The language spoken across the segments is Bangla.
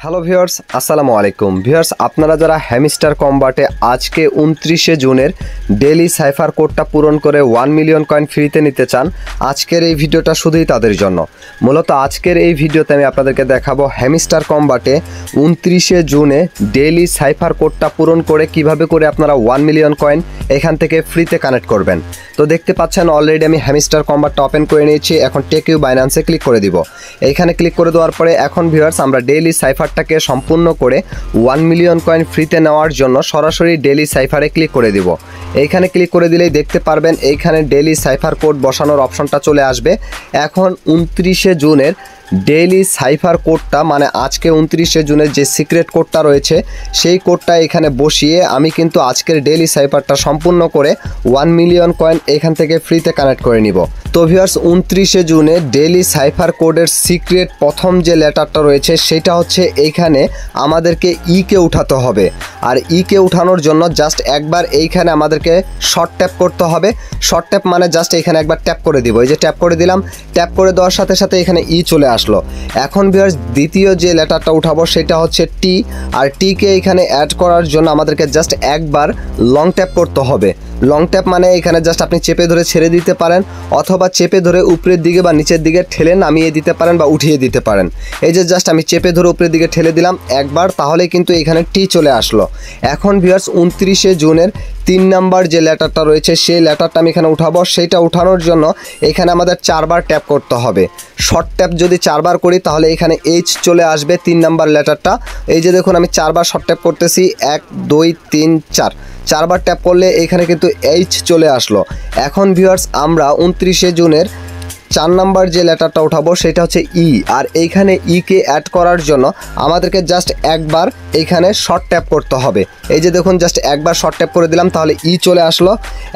হ্যালো ভিউয়ার্স, আসসালামু আলাইকুম। ভিউয়ার্স, আপনারা যারা হ্যামস্টার কম্বাটে আজকে 29শে জুনের ডেইলি সাইফার কোডটা পূরণ করে 1 মিলিয়ন কয়েন ফ্রিতে নিতে চান, আজকের এই ভিডিওটা শুধুই তাদের জন্য। মূলত আজকের এই ভিডিওতে আমি আপনাদেরকে দেখাবো হ্যামস্টার কম্বাটে 29শে জুনে ডেইলি সাইফার কোডটা পূরণ করে কিভাবে করে আপনারা 1 মিলিয়ন কয়েন এখান থেকে ফ্রিতে কানেক্ট করবেন। তো দেখতে পাচ্ছেন অলরেডি আমি হ্যামস্টার কম্বাটটা ওপেন করে নিয়েছি। এখন টেকইউ বাইন্যান্সে ক্লিক করে দিব। এইখানে ক্লিক করে দেওয়ার পরে এখন ভিউয়ার্স আমরা ডেইলি সাইফারটাকে সম্পূর্ণ করে 1 মিলিয়ন কয়েন ফ্রিতে নেওয়ার জন্য সরাসরি ডেইলি সাইফারে ক্লিক করে দিব। এইখানে ক্লিক করে দিলেই দেখতে পারবেন এইখানে ডেইলি সাইফার কোড বসানোর অপশনটা চলে আসবে। এখন 29শে জুনের ডেইলি সাইফার কোডটা মানে আজকে 29শে জুনের যে সিক্রেট কোডটা রয়েছে সেই কোডটা এখানে বসিয়ে আমি কিন্তু আজকের ডেইলি সাইফারটা সম্পূর্ণ করে 1 মিলিয়ন কয়েন এখান থেকে ফ্রিতে কানেক্ট করে নিব। তো ভিউয়ার্স, 29শে জুনে ডেইলি সাইফার কোডের সিক্রেট প্রথম যে লেটারটা রয়েছে সেটা হচ্ছে এইখানে আমাদেরকে কে উঠাতে হবে। আর কে উঠানোর জন্য জাস্ট একবার এইখানে আমাদেরকে শর্ট ট্যাপ করতে হবে। শর্ট ট্যাপ মানে জাস্ট এখানে একবার ট্যাপ করে দিব। এই যে ট্যাপ করে দিলাম, ট্যাপ করে দেওয়ার সাথে সাথে এখানে চলে আসলো। এখন ভিউয়ার্স, দ্বিতীয় যে লেটারটা উঠাবো সেটা হচ্ছে টি। আর টিকে এখানে অ্যাড করার জন্য আমাদেরকে জাস্ট একবার লং ট্যাপ করতে হবে। লং ট্যাপ মানে এখানে জাস্ট আপনি চেপে ধরে ছেড়ে দিতে পারেন অথবা চেপে ধরে উপরের দিকে বা নিচের দিকে ঠেলে নামিয়ে দিতে পারেন বা উঠিয়ে দিতে পারেন। এই যে জাস্ট আমি চেপে ধরে উপরের দিকে ঠেলে দিলাম একবার, তাহলে কিন্তু এখানে টি চলে আসলো। এখন ভিউয়ার্স, 29শে জুনের 3 নাম্বার যে লেটারটা রয়েছে সেই লেটারটা আমি এখানে উঠাবো। সেইটা উঠানোর জন্য এখানে আমাদের 4বার ট্যাপ করতে হবে। শর্ট ট্যাপ যদি 4বার করি তাহলে এখানে চলে আসবে 3 নাম্বার লেটারটা। এই যে দেখুন আমি 4বার শর্ট ট্যাপ করতেছি, 1 2 3 4, 4বার ট্যাপ করলে এখানে কিন্তু চলে আসলো। এখন ভিউয়ার্স, আমরা 29শে জুনের 4 নাম্বার যে লেটারটা উঠাবো সেটা হচ্ছে আর এইখানে কে অ্যাড করার জন্য আমাদেরকে জাস্ট একবার এইখানে শর্ট ট্যাপ করতে হবে। এই যে দেখুন জাস্ট একবার শর্ট ট্যাপ করে দিলাম, তাহলে চলে আসলো।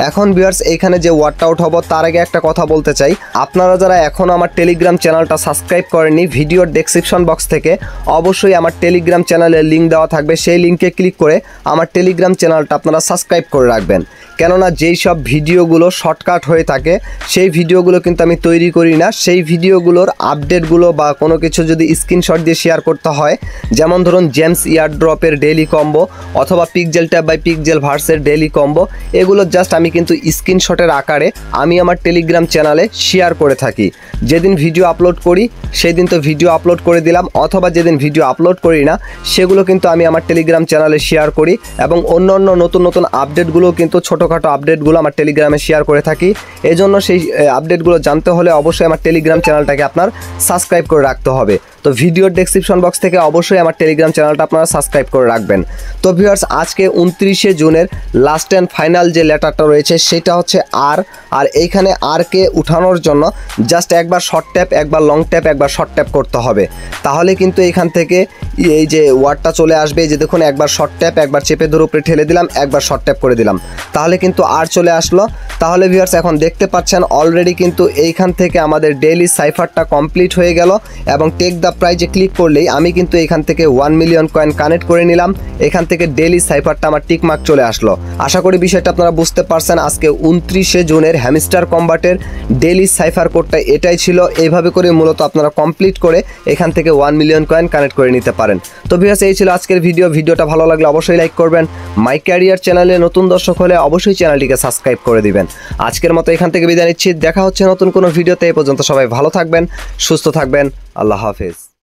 এখন ভিউয়ার্স, এইখানে যে ওয়ার্ডটা উঠাবো তার আগে একটা কথা বলতে চাই। আপনারা যারা এখনও আমার টেলিগ্রাম চ্যানেলটা সাবস্ক্রাইব করেননি, ভিডিওর ডেসক্রিপশন বক্স থেকে অবশ্যই আমার টেলিগ্রাম চ্যানেলের লিঙ্ক দেওয়া থাকবে। সেই লিঙ্কে ক্লিক করে আমার টেলিগ্রাম চ্যানেলটা আপনারা সাবস্ক্রাইব করে রাখবেন। কেননা যেই সব ভিডিওগুলো শর্টকাট হয়ে থাকে সেই ভিডিওগুলো কিন্তু আমি তৈরি করি না। সেই ভিডিওগুলোর আপডেটগুলো বা কোনো কিছু যদি স্ক্রিনশট দিয়ে শেয়ার করতে হয়, যেমন ধরুন জেমস ইয়ারড্রপের ডেইলি কম্বো অথবা পিক্সেল ট্যাব বাই পিক্সেল ভার্সের ডেইলি কম্বো, এগুলো জাস্ট আমি কিন্তু স্ক্রিনশটের আকারে আমি আমার টেলিগ্রাম চ্যানেলে শেয়ার করে থাকি। যেদিন ভিডিও আপলোড করি সেদিন তো ভিডিও আপলোড করে দিলাম, অথবা যেদিন ভিডিও আপলোড করি না সেগুলো কিন্তু আমি আমার টেলিগ্রাম চ্যানেলে শেয়ার করি। এবং অন্য অন্য নতুন নতুন আপডেটগুলো কিন্তু ছোটোখাটো আপডেটগুলো আমার টেলিগ্রামে শেয়ার করে থাকি। এই জন্য সেই আপডেটগুলো জানতে হলে অবশ্যই আমার টেলিগ্রাম চ্যানেলটাকে আপনার সাবস্ক্রাইব করে রাখতে হবে। তো ভিডিওর ডেসক্রিপশন বক্স থেকে অবশ্যই আমার টেলিগ্রাম চ্যানেলটা আপনারা সাবস্ক্রাইব করে রাখবেন। তো ভিউয়ার্স, আজকে 29শে জুনের লাস্ট অ্যান্ড ফাইনাল যে লেটারটা রয়েছে সেটা হচ্ছে আর এইখানে কে উঠানোর জন্য জাস্ট একবার শর্ট ট্যাপ, একবার লং ট্যাপ, একবার শর্ট ট্যাপ করতে হবে। তাহলে কিন্তু এখান থেকে এই যে ওয়ার্ডটা চলে আসবে। এই যে দেখুন একবার শর্ট ট্যাপ, একবার চেপে ধরে উপরে ঠেলে দিলাম, একবার শর্ট ট্যাপ করে দিলাম, তাহলে কিন্তু চলে আসলো। তাহলে ভিউয়ার্স, এখন দেখতে পাচ্ছেন অলরেডি কিন্তু এইখান থেকে আমাদের ডেইলি সাইফারটা কমপ্লিট হয়ে গেল। এবং টেক দ্য প্রাইজে ক্লিক করলেই আমি কিন্তু এখান থেকে 1 মিলিয়ন কয়েন কানেক্ট করে নিলাম। এখান থেকে ডেইলি সাইফারটা আমার টিকমার্ক চলে আসলো। আশা করি বিষয়টা আপনারা বুঝতে পারছেন। আজকে 29শে জুনের হ্যামস্টার কম্বাটের ডেইলি সাইফার কোডটা এটাই ছিল। এইভাবে করে মূলত আপনারা কমপ্লিট করে এখান থেকে 1 মিলিয়ন কয়েন কানেক্ট করে নিতে পারেন। তো ভিউয়ার্স, এই ছিল আজকের ভিডিওটা ভালো লাগলে অবশ্যই লাইক করবেন। মাই ক্যারিয়ার চ্যানেলে নতুন দর্শক হলে অবশ্যই চ্যানেলটিকে সাবস্ক্রাইব করে দিবেন। আজকের মতো এখান থেকে বিদায় নিচ্ছি। দেখা হচ্ছে নতুন কোনো ভিডিওতে। এই পর্যন্ত সবাই ভালো থাকবেন, সুস্থ থাকবেন। আল্লাহ হাফেজ।